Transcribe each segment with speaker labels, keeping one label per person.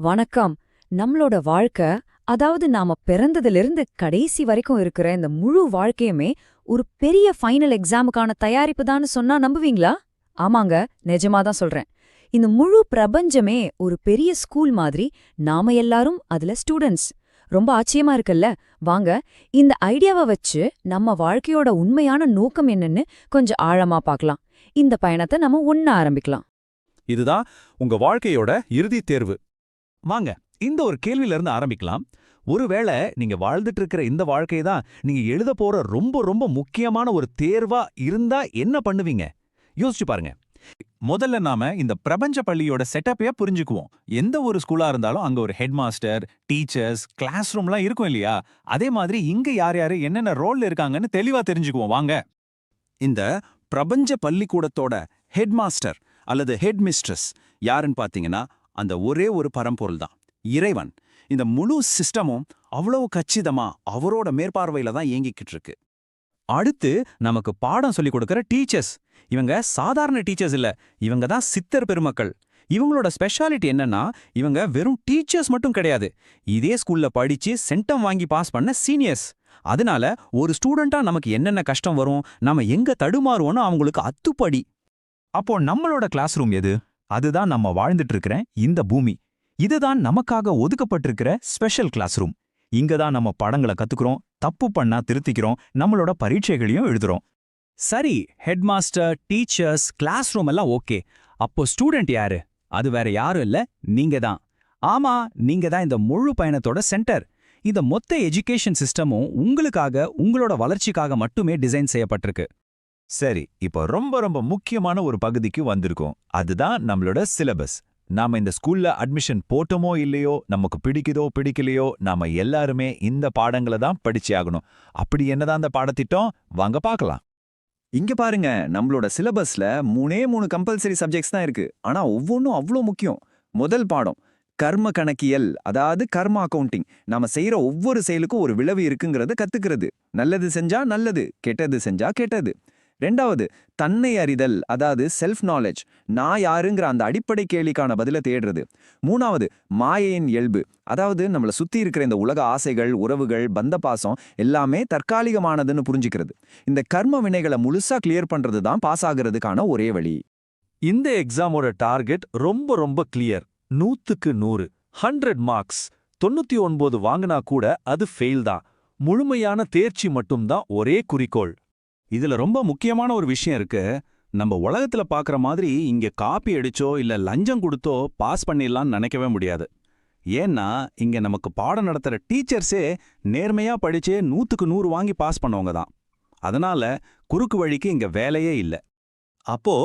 Speaker 1: வணக்கம். நம்மளோட வாழ்க்கை, அதாவது நாம பிறந்ததிலிருந்து கடைசி வரைக்கும் இருக்கிற இந்த முழு வாழ்க்கையுமே ஒரு பெரிய ஃபைனல் எக்ஸாமுக்கான தயாரிப்பு தான் சொன்னா நம்புவீங்களா? ஆமாங்க, நிஜமாதான் சொல்றேன். இந்த முழு பிரபஞ்சமே ஒரு பெரிய ஸ்கூல் மாதிரி, நாம எல்லாரும் அதுல ஸ்டூடெண்ட்ஸ். ரொம்ப ஆச்சரியமா இருக்குல்ல? வாங்க, இந்த ஐடியாவை வச்சு நம்ம வாழ்க்கையோட உண்மையான நோக்கம் என்னன்னு கொஞ்சம் ஆழமா பார்க்கலாம். இந்த பயணத்தை நம்ம ஒண்ணா ஆரம்பிக்கலாம்.
Speaker 2: இதுதான் உங்க வாழ்க்கையோட இறுதி தேர்வு. வாங்க, இந்த ஒரு கேள்வியில இருந்து ஆரம்பிக்கலாம். ஒருவேளை நீங்க வாழ்ந்துட்டு இருக்கிற இந்த வாழ்க்கையை தான் நீங்க எழுத போற ரொம்ப ரொம்ப முக்கியமான ஒரு தேர்வா இருந்தா என்ன பண்ணுவீங்க? யோசிச்சு பாருங்க. முதல்ல நாம இந்த பிரபஞ்ச பள்ளியோட செட்டப்பையா புரிஞ்சுக்குவோம். எந்த ஒரு ஸ்கூலா இருந்தாலும் அங்க ஒரு ஹெட் மாஸ்டர், டீச்சர்ஸ், கிளாஸ் ரூம்லாம் இருக்கும் இல்லையா? அதே மாதிரி இங்க யார் யாரு என்னென்ன ரோல்ல இருக்காங்கன்னு தெளிவா தெரிஞ்சுக்குவோம் வாங்க. இந்த பிரபஞ்ச பள்ளிக்கூடத்தோட ஹெட் மாஸ்டர் அல்லது ஹெட் மிஸ்ட்ரஸ் யாருன்னு பாத்தீங்கன்னா அந்த ஒரே ஒரு பரம்பொருள் தான், இறைவன். இந்த முழு சிஸ்டமும் அவ்வளவு கச்சிதமா அவரோட மேற்பார்வையில தான் இயங்கிக்கிட்டு இருக்கு. அடுத்து நமக்கு பாடம் சொல்லிக் கொடுக்கிற டீச்சர்ஸ். இவங்க சாதாரண டீச்சர்ஸ் இல்ல, இவங்க தான் சித்தர் பெருமக்கள். இவங்களோட ஸ்பெஷாலிட்டி என்னன்னா, இவங்க வெறும் டீச்சர்ஸ் மட்டும் கிடையாது, இதே ஸ்கூல்ல படிச்சு சென்டம் வாங்கி பாஸ் பண்ண சீனியர்ஸ். அதனால ஒரு ஸ்டூடெண்டா நமக்கு என்னென்ன கஷ்டம் வரும், நாம எங்க தடுமாறுவோன்னு அவங்களுக்கு அத்துப்படி. அப்போ நம்மளோட கிளாஸ் ரூம் எது? அதுதான் நம்ம வாழ்ந்துட்டு இருக்கிற இந்த பூமி. இதுதான் நமக்காக ஒதுக்கப்பட்டிருக்கிற ஸ்பெஷல் கிளாஸ் ரூம். இங்க தான் நம்ம பாடங்களை கத்துக்கிறோம், தப்பு பண்ணா திருத்திக்கிறோம், நம்மளோட பரீட்சைகளையும் எழுதுறோம். சரி, headmaster, teachers, classroom எல்லாம் ஓகே. அப்போ ஸ்டூடெண்ட் யாரு? அது வேற யாரும் இல்ல, நீங்க தான். ஆமா, நீங்க தான் இந்த முழு பயணத்தோட சென்டர். இந்த மொத்த எஜுகேஷன் சிஸ்டமும் உங்களுக்காக, உங்களோட வளர்ச்சிக்காக மட்டுமே டிசைன் செய்யப்பட்டிருக்கு. சரி, இப்போ ரொம்ப ரொம்ப முக்கியமான ஒரு பகுதிக்கு வந்திருக்கோம். அதுதான் நம்மளோட சிலபஸ். நாம இந்த ஸ்கூல்ல அட்மிஷன் போட்டோமோ இல்லையோ, நமக்கு பிடிக்குதோ பிடிக்கலையோ, நாம எல்லாருமே இந்த பாடங்களை தான் படிச்சே ஆகணும். அப்படி என்னதான் அந்த பாடத்திட்டம்? வாங்க பார்க்கலாம். இங்க பாருங்க, நம்மளோட சிலபஸ்ல 3 கம்பல்சரி சப்ஜெக்ட்ஸ் தான் இருக்கு. ஆனா ஒவ்வொன்றும் அவ்வளோ முக்கியம். முதல் பாடம் கர்ம கணக்கியல், அதாவது கர்ம அக்கவுண்டிங். நாம செய்யற ஒவ்வொரு செயலுக்கும் ஒரு விளைவு இருக்குங்கிறத கத்துக்கிறது. நல்லது செஞ்சா நல்லது, கெட்டது செஞ்சா கெட்டது. ரெண்டாவது தன்னை அறிதல், அதாவது செல்ஃப் நாலேஜ். நான் யாருங்கிற அந்த அடிப்படை கேள்விக்கான பதில தேடுறது. மூணாவது மாயையின் இயல்பு, அதாவது நம்மளை சுத்தி இருக்கிற இந்த உலக ஆசைகள், உறவுகள், பந்த பாசம் எல்லாமே தற்காலிகமானதுன்னு புரிஞ்சுக்கிறது. இந்த கர்ம வினைகளை முழுசா கிளியர் பண்றது தான் பாஸ் ஆகிறதுக்கான ஒரே வழி. இந்த எக்ஸாமோட டார்கெட் ரொம்ப ரொம்ப கிளியர். 100க்கு 100, 100 மார்க்ஸ். 99 வாங்கினா கூட அது ஃபெயில் தான். முழுமையான தேர்ச்சி மட்டும்தான் ஒரே குறிக்கோள். இதுல ரொம்ப முக்கியமான ஒரு விஷயம் இருக்கு. நம்ம உலகத்துல பாக்குற மாதிரி இங்க காப்பி அடிச்சோ இல்ல லஞ்சம் கொடுத்தோ பாஸ் பண்ணிடலாம்னு நினைக்கவே முடியாது. ஏன்னா இங்க நமக்கு பாடம் நடத்துற டீச்சர்ஸே நேர்மையா படிச்சே 100க்கு 100 வாங்கி பாஸ் பண்ணவங்க தான். அதனால குறுக்கு வழிக்கு இங்க வேலையே இல்ல. அப்போ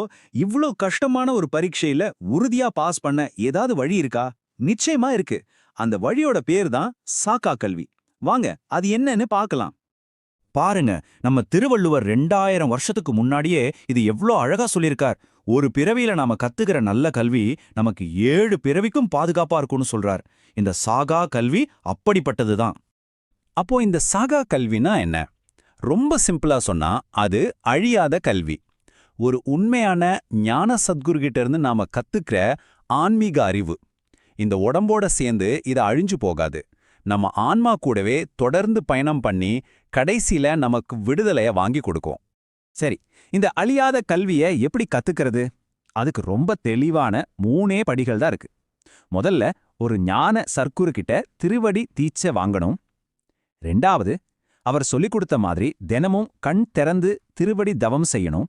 Speaker 2: இவ்ளோ கஷ்டமான ஒரு பரீட்சையில உறுதியா பாஸ் பண்ண ஏதாவது வழி இருக்கா? நிச்சயமா இருக்கு. அந்த வழியோட பேர் தான் சாக்கா கல்வி. வாங்க, அது என்னன்னு பார்க்கலாம். பாருங்க, நம்ம திருவள்ளுவர் 2000 வருஷத்துக்கு முன்னாடியே இது எவ்ளோ அழகா சொல்லியிருக்கார். ஒரு பிறவியில நாம கத்துக்கிற நல்ல கல்வி நமக்கு 7 பிறவிக்கும் பாதுகாப்பா இருக்கும்னு சொல்றார். இந்த சாகா கல்வி அப்படிப்பட்டதுதான். அப்போ இந்த சாகா கல்வினா என்ன? ரொம்ப சிம்பிளா சொன்னா அது அழியாத கல்வி. ஒரு உண்மையான ஞான சத்குரு கிட்ட இருந்து நாம கத்துக்கிற ஆன்மீக அறிவு. இந்த உடம்போட சேர்ந்து இது அழிஞ்சு போகாது. நம்ம ஆன்மா கூடவே தொடர்ந்து பயணம் பண்ணி கடைசியில நமக்கு விடுதலைய வாங்கி கொடுக்கும். சரி, இந்த அழியாத கல்வியை எப்படி கத்துக்கிறது? அதுக்கு ரொம்ப தெளிவான 3 படிகள் தான் இருக்கு. முதல்ல ஒரு ஞான சர்க்குரு கிட்ட திருவடி தீட்சை வாங்கணும். ரெண்டாவது, அவர் சொல்லிக் கொடுத்த மாதிரி தினமும் கண் திறந்து திருவடி தவம் செய்யணும்.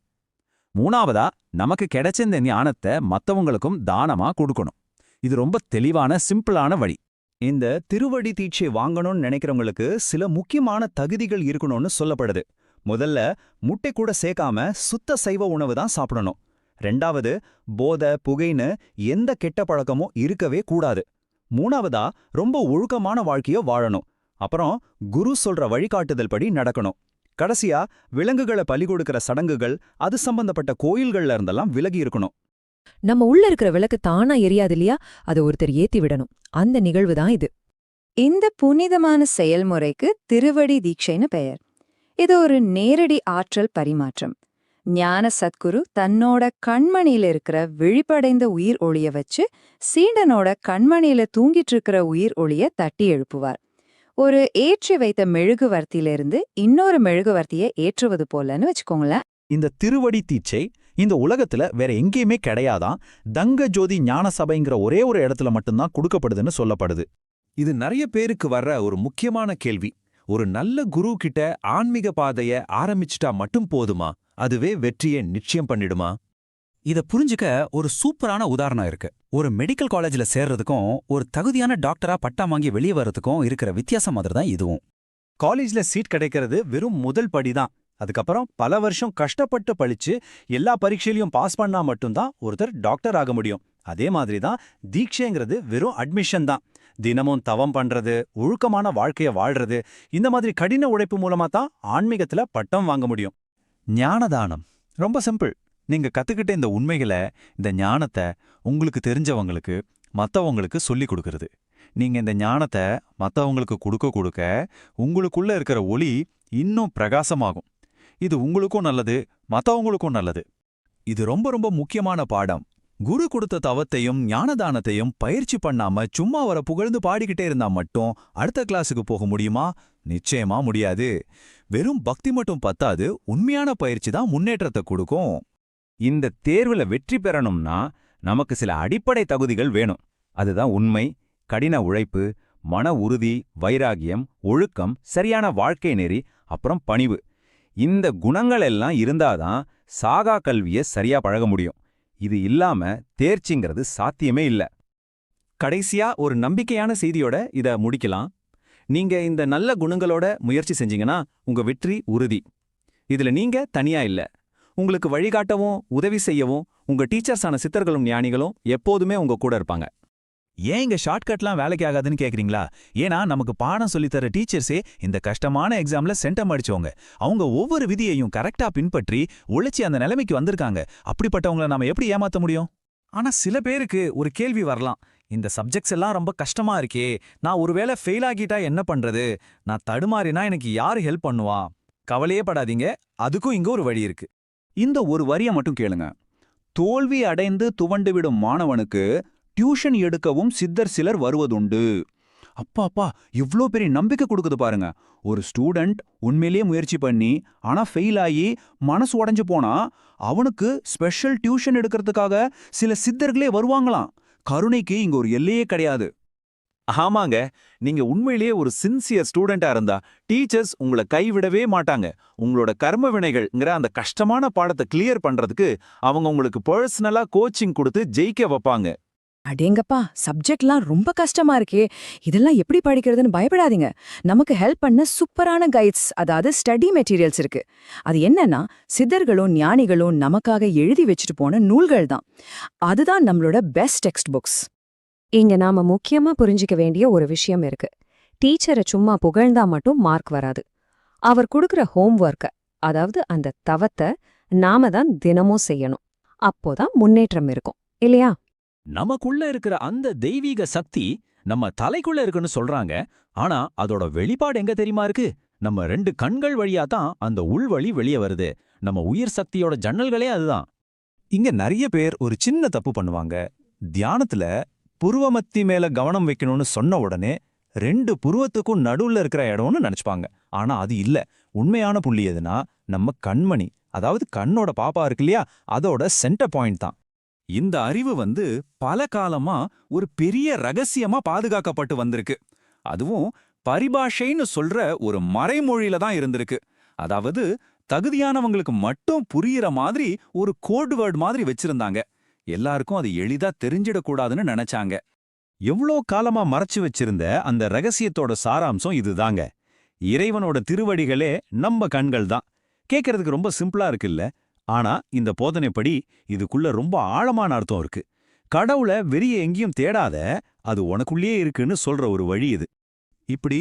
Speaker 2: மூணாவதா, நமக்கு கிடைச்ச இந்த ஞானத்தை மத்தவங்களுக்கும் தானமா கொடுக்கணும். இது ரொம்ப தெளிவான சிம்பிளான வழி. இந்த திருவடி தீட்சை வாங்கணும்னு நினைக்கிறவங்களுக்கு சில முக்கியமான தகுதிகள் இருக்கணும்னு சொல்லப்படுது. முதல்ல முட்டை கூட சேர்க்காம சுத்த சைவ உணவு தான் சாப்பிடணும். ரெண்டாவது, போதை புகைன்னு எந்த கெட்ட பழக்கமும் இருக்கவே கூடாது. மூணாவதா, ரொம்ப ஒழுக்கமான வாழ்க்கைய வாழணும். அப்புறம் குரு சொல்ற வழிகாட்டுதல் படி நடக்கணும். கடைசியா, விலங்குகளை பலி கொடுக்கிற சடங்குகள், அது சம்பந்தப்பட்ட கோயில்கள்ல இருந்தெல்லாம் விலகி இருக்கணும்.
Speaker 1: நம்ம உள்ள இருக்கிற விளக்கு தானா எரியாது இல்லையா? அதை ஒருத்தர் ஏத்தி விடணும். அந்த நிகழ்வு தான் இது.
Speaker 3: இந்த புனிதமான செயல்முறைக்கு திருவடி தீட்சைன்னு பெயர். இது ஒரு நேரடி ஆற்றல் பரிமாற்றம். ஞான சத்குரு தன்னோட கண்மணியில இருக்கிற விழிப்படைந்த உயிர் ஒளிய வச்சு சீடனோட கண்மணியில தூங்கிட்டு இருக்கிற உயிர் ஒளிய தட்டி எழுப்புவார். ஒரு ஏற்றி வைத்த மெழுகுவர்த்தியிலிருந்து இன்னொரு மெழுகுவர்த்தியை ஏற்றுவது போலன்னு வச்சுக்கோங்களேன்.
Speaker 2: இந்த திருவடி தீட்சை இந்த உலகத்துல வேற எங்கேயுமே கிடையாதான். தங்க ஜோதி ஞான சபைங்கிற ஒரே ஒரு இடத்துல மட்டும்தான் கொடுக்கப்படுதுன்னு சொல்லப்படுது. இது நிறைய பேருக்கு வர்ற ஒரு முக்கியமான கேள்வி. ஒரு நல்ல குரு கிட்ட ஆன்மீக பாதைய ஆரம்பிச்சுட்டா மட்டும் போதுமா? அதுவே வெற்றியை நிச்சயம் பண்ணிடுமா?
Speaker 4: இத புரிஞ்சுக்க ஒரு சூப்பரான உதாரணம் இருக்கு. ஒரு மெடிக்கல் காலேஜ்ல சேர்றதுக்கும் ஒரு தகுதியான டாக்டரா பட்டா வாங்கி வெளியே வர்றதுக்கும் இருக்கிற வித்தியாசம் மாதிரி தான் இதுவும்.
Speaker 2: காலேஜ்ல சீட் கிடைக்கிறது வெறும் முதல் படிதான். அதுக்கப்புறம் பல வருஷம் கஷ்டப்பட்டு படிச்சு எல்லா பரீட்சையிலையும் பாஸ் பண்ணா மட்டும்தான் ஒருத்தர் டாக்டர் ஆக முடியும். அதே மாதிரி தான் தீட்சைங்கிறது வெறும் அட்மிஷன் தான். தினமும் தவம் பண்றது, ஒழுக்கமான வாழ்க்கைய வாழ்றது, இந்த மாதிரி கடின உழைப்பு மூலமா தான் ஆன்மீகத்துல பட்டம் வாங்க முடியும். ஞானதானம் ரொம்ப சிம்பிள். நீங்க கத்துக்கிட்ட இந்த உண்மைகளை, இந்த ஞானத்தை உங்களுக்கு தெரிஞ்சவங்களுக்கு, மத்தவங்களுக்கு சொல்லிக் கொடுக்கறது. நீங்க இந்த ஞானத்தை மத்தவங்களுக்கு கொடுக்க கொடுக்க உங்களுக்குள்ள இருக்கிற ஒளி இன்னும் பிரகாசமாகும். இது உங்களுக்கும் நல்லது, மத்தவங்களுக்கும் நல்லது. இது ரொம்ப ரொம்ப முக்கியமான பாடம். குரு கொடுத்த தவத்தையும் ஞானதானத்தையும் பயிற்சி பண்ணாம சும்மா வர புகழ்ந்து பாடிக்கிட்டே இருந்தா மட்டும் அடுத்த கிளாஸுக்கு போக முடியுமா? நிச்சயமா முடியாது. வெறும் பக்தி மட்டும் பத்தாது, உண்மையான பயிற்சி தான் முன்னேற்றத்தை கொடுக்கும். இந்த தேர்வுல வெற்றி பெறணும்னா நமக்கு சில அடிப்படை தகுதிகள் வேணும். அதுதான் உண்மை, கடின உழைப்பு, மன உறுதி, வைராகியம், ஒழுக்கம், சரியான வாழ்க்கை நெறி, அப்புறம் பணிவு. இந்த குணங்கள் எல்லாம் இருந்தாதான் சாகா கல்வியை சரியா பழக முடியும். இது இல்லாம தேர்ச்சிங்கிறது சாத்தியமே இல்ல. கடைசியா ஒரு நம்பிக்கையான செய்தியோட இத முடிக்கலாம். நீங்க இந்த நல்ல குணங்களோட முயற்சி செஞ்சீங்கன்னா உங்க வெற்றி உறுதி. இதுல நீங்க தனியா இல்ல. உங்களுக்கு வழிகாட்டவும் உதவி செய்யவும் உங்க டீச்சர்ஸான சித்தர்களும் ஞானிகளும் எப்போதுமே உங்க கூட இருப்பாங்க. ஏன் இங்க ஷார்ட்கட்லாம் வேலைக்கு ஆகாதுன்னு கேக்குறீங்களா? ஏன்னா நமக்கு பாடம் சொல்லித்தர டீச்சர்ஸே இந்த கஷ்டமான எக்ஸாம்ல சென்டம் அடிச்சவங்க. அவங்க ஒவ்வொரு விதியையும் கரெக்டா பின்பற்றி உழைச்சி அந்த நிலைமைக்கு வந்திருக்காங்க. அப்படிப்பட்டவங்கள நாம எப்படி ஏமாத்த முடியும்? ஆனா சில பேருக்கு ஒரு கேள்வி வரலாம். இந்த சப்ஜெக்ட்ஸ் எல்லாம் ரொம்ப கஷ்டமா இருக்கே, நான் ஒருவேளை ஃபெயில் ஆகிட்டா என்ன பண்றது? நான் தடுமாறினா எனக்கு யாரு ஹெல்ப் பண்ணுவா? கவலையே படாதீங்க, அதுக்கும் இங்க ஒரு வழி இருக்கு. இந்த ஒரு வரியை மட்டும் கேளுங்க. தோல்வி அடைந்து துவண்டு விடும் மாணவனுக்கு டியூஷன் எடுக்கவும் சித்தர் சிலர் வருவதுண்டு. அப்பா இவ்ளோ பெரிய நம்பிக்கை கொடுக்குது பாருங்க. ஒரு ஸ்டூடெண்ட் உண்மையிலேயே முயற்சி பண்ணி ஆனா ஃபெயில் ஆகி மனசு உடைஞ்சு போனா அவனுக்கு ஸ்பெஷல் டியூஷன் எடுக்கிறதுக்காக சில சித்தர்களே வருவாங்களாம். கருணைக்கு இங்க ஒரு எல்லையே கிடையாது. ஆமாங்க, நீங்க உண்மையிலேயே ஒரு சின்சியர் ஸ்டூடெண்டா இருந்தா டீச்சர்ஸ் உங்களை கைவிடவே மாட்டாங்க. உங்களோட கர்ம வினைகள்ங்கிற அந்த கஷ்டமான பாடத்தை கிளியர் பண்றதுக்கு அவங்க உங்களுக்கு பர்சனலா கோச்சிங் கொடுத்து ஜெயிக்க வைப்பாங்க.
Speaker 3: அடேங்கப்பா, சப்ஜெக்ட்லாம் ரொம்ப கஷ்டமா இருக்கே, இதெல்லாம் எப்படி படிக்கிறதுன்னு பயப்படாதீங்க. நமக்கு ஹெல்ப் பண்ண சூப்பரான கைட்ஸ், அதாவது ஸ்டடி மெட்டீரியல்ஸ் இருக்கு. அது என்னன்னா சித்தர்களும் ஞானிகளும் நமக்காக எழுதி வச்சுட்டு போன நூல்கள் தான். அதுதான் நம்மளோட பெஸ்ட் டெக்ஸ்ட் புக்ஸ்.
Speaker 1: இங்க நாம முக்கியமா புரிஞ்சிக்க வேண்டிய ஒரு விஷயம் இருக்கு. டீச்சரை சும்மா புகழ்ந்தா மட்டும் மார்க் வராது. அவர் கொடுக்கிற ஹோம்வொர்க்க, அதாவது அந்த தவத்தை நாம தான் தினமும் செய்யணும். அப்போதான் முன்னேற்றம் இருக்கும், இல்லையா?
Speaker 2: நமக்குள்ள இருக்கிற அந்த தெய்வீக சக்தி நம்ம தலைக்குள்ள இருக்குன்னு சொல்றாங்க. ஆனா அதோட வெளிப்பாடு எங்க தெரியுமா இருக்கு? நம்ம 2 கண்கள் வழியா தான் அந்த உள்வழி வெளியே வருது. நம்ம உயிர் சக்தியோட ஜன்னல்களே அதுதான். இங்க நிறைய பேர் ஒரு சின்ன தப்பு பண்ணுவாங்க. தியானத்துல புருவமத்தி மேல கவனம் வைக்கணும்னு சொன்ன உடனே 2 புருவத்துக்கும் நடுவுல இருக்கிற இடம்னு நினைச்சுப்பாங்க. ஆனா அது இல்ல. உண்மையான புள்ளி எதுனா நம்ம கண்மணி, அதாவது கண்ணோட பாப்பா இருக்கு இல்லையா, அதோட சென்டர் பாயிண்ட் தான். இந்த அறிவு பல காலமா ஒரு பெரிய ரகசியமா பாதுகாக்கப்பட்டு வந்திருக்கு. அதுவும் பரிபாஷைன்னு சொல்ற ஒரு மறைமொழியில தான் இருந்திருக்கு. அதாவது தகுதியானவங்களுக்கு மட்டும் புரியிற மாதிரி ஒரு கோட் வேர்ட் மாதிரி வச்சிருந்தாங்க. எல்லாருக்கும் அது எளிதா தெரிஞ்சிடக்கூடாதுன்னு நினைச்சாங்க. எவ்வளோ காலமா மறைச்சு வச்சிருந்த அந்த ரகசியத்தோட சாராம்சம் இதுதாங்க. இறைவனோட திருவடிகளே நம்ம கண்கள் தான். கேட்கறதுக்கு ரொம்ப சிம்பிளா இருக்குல்ல? ஆனா இந்த போதனைப்படி இதுக்குள்ள ரொம்ப ஆழமான அர்த்தம் இருக்கு. கடவுளை வெளியே எங்கேயும் தேடாத, அது உனக்குள்ளேயே இருக்குன்னு சொல்ற ஒரு வழி இது. இப்படி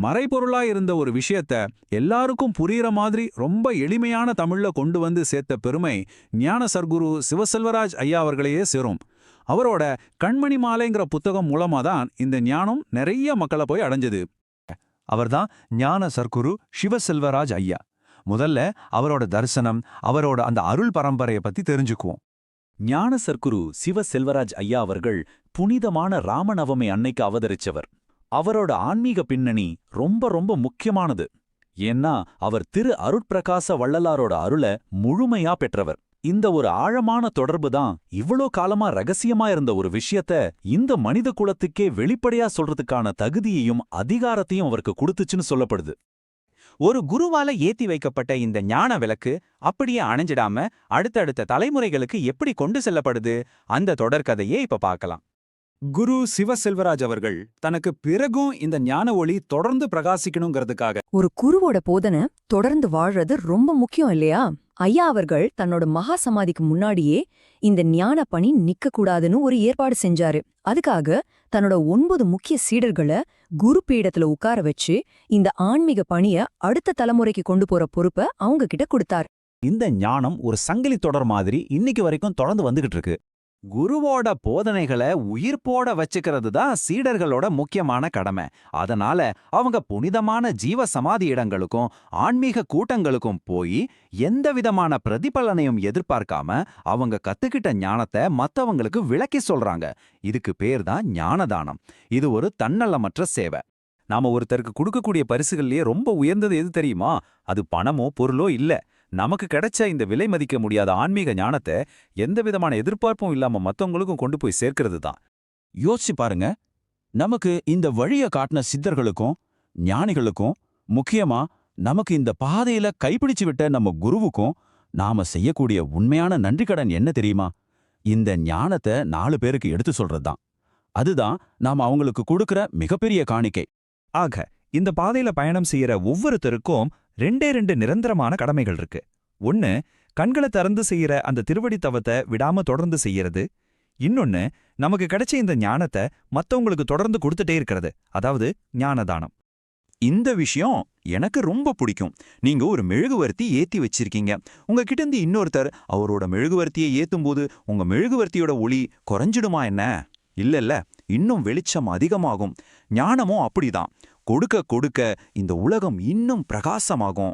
Speaker 2: மறைபொருளா இருந்த ஒரு விஷயத்த எல்லாருக்கும் புரியுற மாதிரி ரொம்ப எளிமையான தமிழ்ல கொண்டு வந்து சேர்த்த பெருமை ஞான சர்க்குரு சிவசெல்வராஜ் ஐயா அவர்களையே சேரும். அவரோட கண்மணி மாலைங்கிற புத்தகம் மூலமா தான் இந்த ஞானம் நிறைய மக்களை போய் அடைஞ்சது. அவர்தான் ஞான சர்க்குரு சிவசெல்வராஜ் ஐயா. முதல்ல அவரோட தரிசனம், அவரோட அந்த அருள் பரம்பரைய பத்தி தெரிஞ்சுக்குவோம்.
Speaker 5: ஞான சர்க்குரு சிவ செல்வராஜ் ஐயா அவர்கள் புனிதமான ராமநவமி அன்னைக்கு அவதரிச்சவர். அவரோட ஆன்மீக பின்னணி ரொம்ப ரொம்ப முக்கியமானது. ஏன்னா அவர் திரு அருட்பிரகாச வள்ளலாரோட அருள முழுமையா பெற்றவர். இந்த ஒரு ஆழமான தொடர்பு தான் இவ்வளோ காலமா ரகசியமா இருந்த ஒரு விஷயத்த இந்த மனித குலத்துக்கே வெளிப்படையா சொல்றதுக்கான தகுதியையும் அதிகாரத்தையும் அவருக்கு கொடுத்துச்சுன்னு சொல்லப்படுது.
Speaker 6: ஒரு குருவால ஏத்தி வைக்கப்பட்ட இந்த ஞான விளக்கு அப்படியே அணைஞ்சிடாம அடுத்தடுத்த தலைமுறைகளுக்கு எப்படி கொண்டு செல்லப்படுது, அந்த தொடர்கதையே இப்ப பார்க்கலாம்.
Speaker 7: குரு சிவ செல்வராஜ் அவர்கள் தனக்கு பிறகும் இந்த ஞான ஒளி தொடர்ந்து பிரகாசிக்கணுங்கிறதுக்காக
Speaker 3: ஒரு குருவோட போதனை தொடர்ந்து வாழ்றது ரொம்ப முக்கியம் இல்லையா? ஐயா அவர்கள் தன்னோட மகா சமாதிக்கு முன்னாடியே இந்த ஞான பணி நிக்க கூடாதுன்னு ஒரு ஏற்பாடு செஞ்சாரு. அதுக்காக தன்னோட 9 முக்கிய சீடர்களை குரு பீடத்துல உட்கார வச்சு இந்த ஆன்மீக பணிய அடுத்த தலைமுறைக்கு கொண்டு போற பொறுப்பை அவங்க கிட்ட கொடுத்தார்.
Speaker 5: இந்த ஞானம் ஒரு சங்கிலி தொடர் மாதிரி இன்னைக்கு வரைக்கும் தொடர்ந்து வந்துகிட்டு இருக்கு.
Speaker 6: குருவோட போதனைகளை உயிர்ப்போட வச்சுக்கிறது தான் சீடர்களோட முக்கியமான கடமை. அதனால அவங்க புனிதமான ஜீவ சமாதி இடங்களுக்கும் ஆன்மீக கூட்டங்களுக்கும் போய் எந்த விதமான பிரதிபலனையும் எதிர்பார்க்காம அவங்க கத்துக்கிட்ட ஞானத்தை மத்தவங்களுக்கு விளக்கி சொல்றாங்க. இதுக்கு பேர் தான் ஞானதானம். இது ஒரு தன்னலமற்ற சேவை.
Speaker 5: நாம ஒருத்தருக்கு கொடுக்கக்கூடிய பரிசுகள்லயே ரொம்ப உயர்ந்தது எது தெரியுமா? அது பணமோ பொருளோ இல்ல. நமக்கு கிடைச்ச இந்த விலை மதிக்க முடியாத ஆன்மீக ஞானத்தை எந்த விதமான எதிர்பார்ப்பும் இல்லாம மத்தவங்களுக்கும் கொண்டு போய் சேர்க்கிறது தான்.
Speaker 8: யோசிச்சு பாருங்க, நமக்கு இந்த வழிய காட்டின சித்தர்களுக்கும் ஞானிகளுக்கும், முக்கியமா நமக்கு இந்த பாதையில கைப்பிடிச்சு விட்ட நம்ம குருவுக்கும் நாம செய்யக்கூடிய உண்மையான நன்றிக்கடன் என்ன தெரியுமா? இந்த ஞானத்தை 4 பேருக்கு எடுத்து சொல்றதுதான். அதுதான் நாம அவங்களுக்கு கொடுக்கிற மிகப்பெரிய காணிக்கை.
Speaker 2: ஆக இந்த பாதையில பயணம் செய்யற ஒவ்வொருத்தருக்கும் 2 நிரந்தரமான கடமைகள் இருக்கு. ஒன்னு, கண்களை திறந்து செய்யற அந்த திருவடி தவத்தை விடாம தொடர்ந்து செய்யறது. இன்னொன்னு, நமக்கு கிடைச்ச இந்த ஞானத்தை மத்தவங்களுக்கு தொடர்ந்து கொடுத்துட்டே இருக்கிறது, அதாவது ஞானதானம்.
Speaker 5: இந்த விஷயம் எனக்கு ரொம்ப பிடிக்கும். நீங்க ஒரு மெழுகுவர்த்தி ஏத்தி வச்சிருக்கீங்க. உங்ககிட்ட இருந்து இன்னொருத்தர் அவரோட மெழுகுவர்த்தியை ஏத்தும்போது உங்க மெழுகுவர்த்தியோட ஒளி குறைஞ்சிடுமா என்ன? இல்ல, இன்னும் வெளிச்சம் அதிகமாகும். ஞானமும் அப்படிதான். கொடுக்க கொடுக்க இந்த உலகம் இன்னும் பிரகாசமாகும்.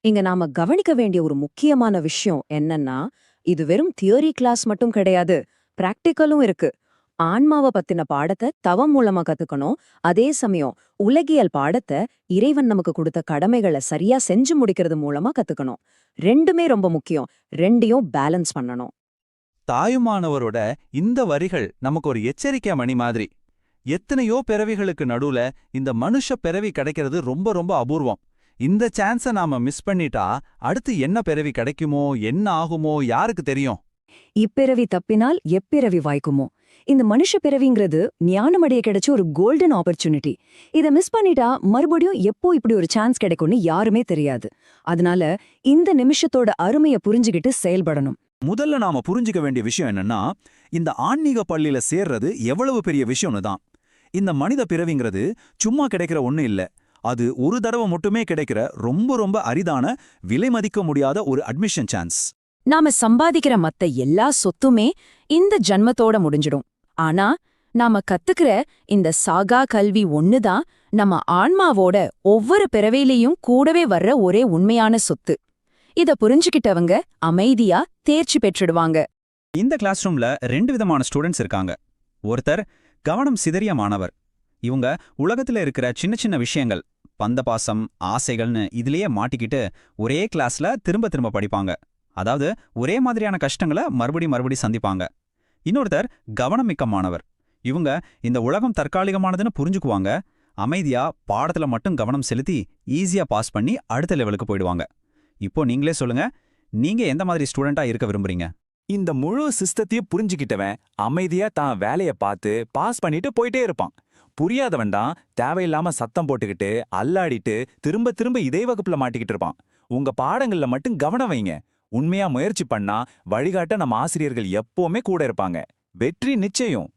Speaker 3: இங்க நாம கவனிக்க வேண்டிய ஒரு முக்கியமான விஷயம் என்னன்னா, இது வெறும் தியரி கிளாஸ் மட்டும் கிடையாது, பிராக்டிக்கலும் இருக்கு. ஆன்மாவை பத்தின பாடத்தை தவம் மூலமா கத்துக்கணும். அதே சமயம் உலகியல் பாடத்தை இறைவன் நமக்கு கொடுத்த கடமைகளை சரியா செஞ்சு முடிக்கிறது மூலமா கத்துக்கணும். ரெண்டுமே ரொம்ப முக்கியம். ரெண்டையும் பேலன்ஸ் பண்ணணும்.
Speaker 5: தாயுமானவரோட இந்த வரிகள் நமக்கு ஒரு எச்சரிக்கை மணி மாதிரி. எத்தனையோ பிறவிகளுக்கு நடுவுல இந்த மனுஷ பிறவி கிடைக்கிறது ரொம்ப ரொம்ப அபூர்வம். இந்த சான்ஸை நாம மிஸ் பண்ணிட்டா அடுத்து என்ன பிறவி கிடைக்குமோ, என்ன ஆகுமோ யாருக்கு தெரியும்?
Speaker 3: இப்பிறவி தப்பினால் எப்பிறவி வாய்க்குமோ? இந்த மனுஷ பிறவிங்கிறது ஞானமடைய கிடைச்ச ஒரு கோல்டன் ஆப்பர்ச்சுனிட்டி. இதை மிஸ் பண்ணிட்டா மறுபடியும் எப்போ இப்படி ஒரு சான்ஸ் கிடைக்கும்னு யாருமே தெரியாது. அதனால இந்த நிமிஷத்தோட அருமையை புரிஞ்சுகிட்டு செயல்படணும்.
Speaker 5: முதல்ல நாம புரிஞ்சுக்க வேண்டிய விஷயம் என்னன்னா, இந்த ஆன்மீக பள்ளியில சேர்றது எவ்வளவு பெரிய விஷயம்னு தான். இந்த மனித பிறவிங்கிறது சும்மா கிடைக்கிற ஒண்ணு இல்ல. அது ஒரு தடவை மட்டுமே கிடைக்கிற ரொம்ப ரொம்ப அரிதான, விலை மதிக்க முடியாத ஒரு அட்மிஷன் சான்ஸ்.
Speaker 3: நாம சம்பாதிக்கிற மத்த எல்லா சொத்துமே இந்த ஜன்மத்தோட முடிஞ்சிடும். ஆனா நாம கத்துக்கிற இந்த சாகா கல்வி ஒண்ணுதான் நம்ம ஆன்மாவோட ஒவ்வொரு பிறவையிலையும் கூடவே வர்ற ஒரே உண்மையான சொத்து. இத புரிஞ்சுக்கிட்டவங்க அமைதியா தேர்ச்சி பெற்றுடுவாங்க.
Speaker 6: இந்த கிளாஸ் ரூம்ல 2 விதமான ஸ்டூடெண்ட்ஸ் இருக்காங்க. ஒருத்தர் கவனம் சிதறிய மாணவர். இவங்க உலகத்துல இருக்கிற சின்ன சின்ன விஷயங்கள், பந்தபாசம், ஆசைகள்னு இதுலயே மாட்டிக்கிட்டு ஒரே கிளாஸ்ல திரும்ப திரும்ப படிப்பாங்க. அதாவது ஒரே மாதிரியான கஷ்டங்களை மறுபடி சந்திப்பாங்க. இன்னொருத்தர் கவனமிக்க மாணவர். இவங்க இந்த உலகம் தற்காலிகமானதுன்னு புரிஞ்சுக்குவாங்க. அமைதியா பாடத்துல மட்டும் கவனம் செலுத்தி ஈஸியா பாஸ் பண்ணி அடுத்த லெவலுக்கு போயிடுவாங்க. இப்போ நீங்களே சொல்லுங்க, நீங்க எந்த மாதிரி ஸ்டூடெண்டா இருக்க விரும்புறீங்க?
Speaker 7: இந்த முழு சிஸ்டத்தையே புரிஞ்சுக்கிட்டவன் அமைதியா தான் வேலைய பார்த்து பாஸ் பண்ணிட்டு போயிட்டே இருப்பான். புரியாதவன் தான் தேவையில்லாம சத்தம் போட்டுக்கிட்டு அல்லாடிட்டு திரும்ப திரும்ப இதே வகுப்புல மாட்டிக்கிட்டு இருப்பான். உங்க பாடங்கள்ல மட்டும் கவனம் வைங்க. உண்மையா முயற்சி பண்ணா வழிகாட்ட நம்ம ஆசிரியர்கள் எப்பவுமே கூட இருப்பாங்க. வெற்றி நிச்சயம்.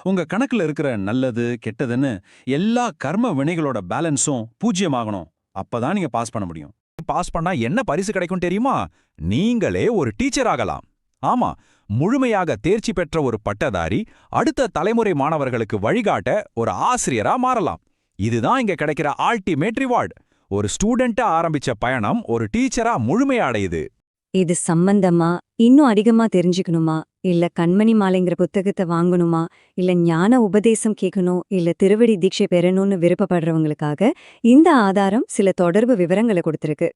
Speaker 8: உங்க கணக்குல இருக்கிற நல்லது கெட்டதுன்னு எல்லா கர்ம வினைகளோட பேலன்ஸும் பூஜ்யமாகணும். அப்பதான் நீங்க பாஸ் பண்ண முடியும்.
Speaker 2: பாஸ் பண்ணா என்ன பரிசு கிடைக்கும் தெரியுமா? நீங்களே ஒரு டீச்சர் ஆகலாம். ஆமா, முழுமையாக தேர்ச்சி பெற்ற ஒரு பட்டதாரி அடுத்த தலைமுறை மாணவர்களுக்கு வழிகாட்ட ஒரு ஆசிரியரா மாறலாம். இதுதான் இங்க கிடைக்கிற அல்டிமேட் ரிவார்டு. ஒரு ஸ்டூடெண்டா ஆரம்பிச்ச பயணம் ஒரு டீச்சரா முழுமையா அடையுது.
Speaker 9: இது சம்பந்தமா இன்னும் அதிகமா தெரிஞ்சுக்கணுமா, இல்ல கண்மணி மாலைங்கிற புத்தகத்தை வாங்கணுமா, இல்ல ஞான உபதேசம் கேட்கணும், இல்ல திருவடி தீட்சை பெறணும்னு விருப்பப்படுறவங்களுக்காக இந்த ஆதாரம் சில தொடர்பு விவரங்களை கொடுத்திருக்கு.